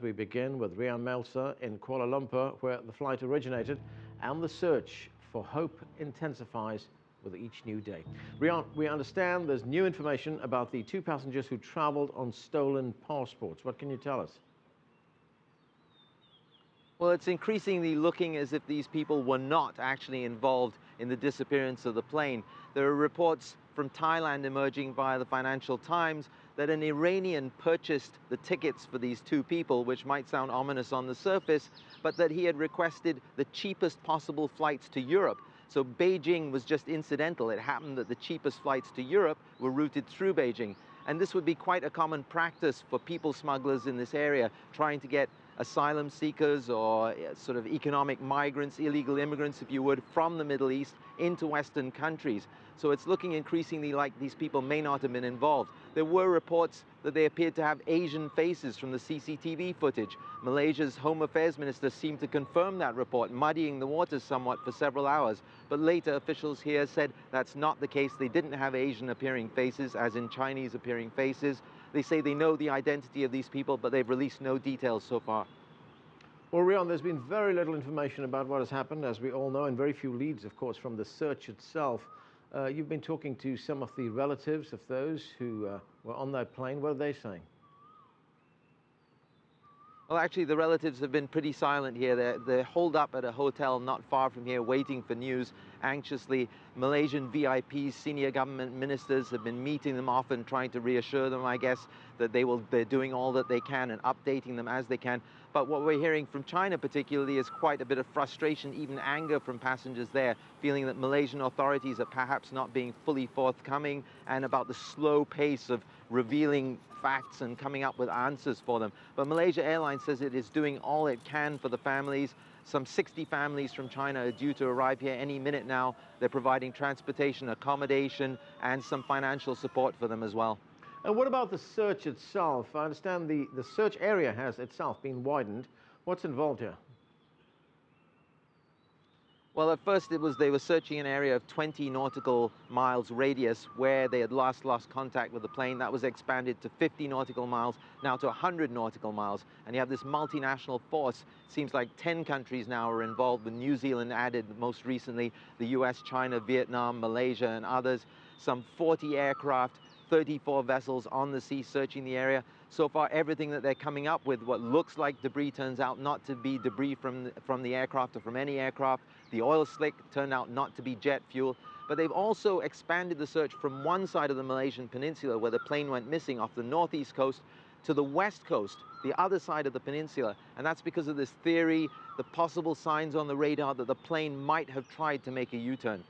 We begin with Rian Maelzer in Kuala Lumpur, where the flight originated, and the search for hope intensifies with each new day. Rian, we understand there's new information about the two passengers who traveled on stolen passports. What can you tell us? Well, it's increasingly looking as if these people were not actually involved in the disappearance of the plane. There are reports from Thailand emerging via the Financial Times that an Iranian purchased the tickets for these two people, which might sound ominous on the surface, but that he had requested the cheapest possible flights to Europe. So Beijing was just incidental. It happened that the cheapest flights to Europe were routed through Beijing. And this would be quite a common practice for people smugglers in this area, trying to get asylum seekers or sort of economic migrants, illegal immigrants, if you would, from the Middle East into Western countries. So it's looking increasingly like these people may not have been involved. There were reports that they appeared to have Asian faces from the CCTV footage. Malaysia's Home Affairs Minister seemed to confirm that report, muddying the waters somewhat for several hours. But later, officials here said that's not the case. They didn't have Asian-appearing faces, as in Chinese-appearing faces. They say they know the identity of these people, but they've released no details so far. Well, Rian, there's been very little information about what has happened, as we all know, and very few leads, of course, from the search itself. You've been talking to some of the relatives of those who were on that plane. What are they saying? Well, actually, the relatives have been pretty silent here. They're holed up at a hotel not far from here, waiting for news anxiously. Malaysian VIPs, senior government ministers, have been meeting them often, trying to reassure them, I guess, that they're doing all that they can and updating them as they can. But what we're hearing from China particularly is quite a bit of frustration, even anger from passengers there, feeling that Malaysian authorities are perhaps not being fully forthcoming and about the slow pace of revealing facts and coming up with answers for them. But Malaysia Airlines says it is doing all it can for the families. Some 60 families from China are due to arrive here any minute now. They're providing transportation, accommodation, and some financial support for them as well. And what about the search itself? I understand the search area has itself been widened. What's involved here? Well, at first they were searching an area of 20 nautical miles radius where they had last lost contact with the plane. That was expanded to 50 nautical miles, now to 100 nautical miles. And you have this multinational force. It seems like 10 countries now are involved, with New Zealand added most recently, the US, China, Vietnam, Malaysia, and others. Some 40 aircraft, 34 vessels on the sea searching the area. So far, everything that they're coming up with, what looks like debris, turns out not to be debris from the aircraft or from any aircraft. The oil slick turned out not to be jet fuel. But they've also expanded the search from one side of the Malaysian peninsula, where the plane went missing, off the northeast coast, to the west coast, the other side of the peninsula. And that's because of this theory, the possible signs on the radar that the plane might have tried to make a U-turn.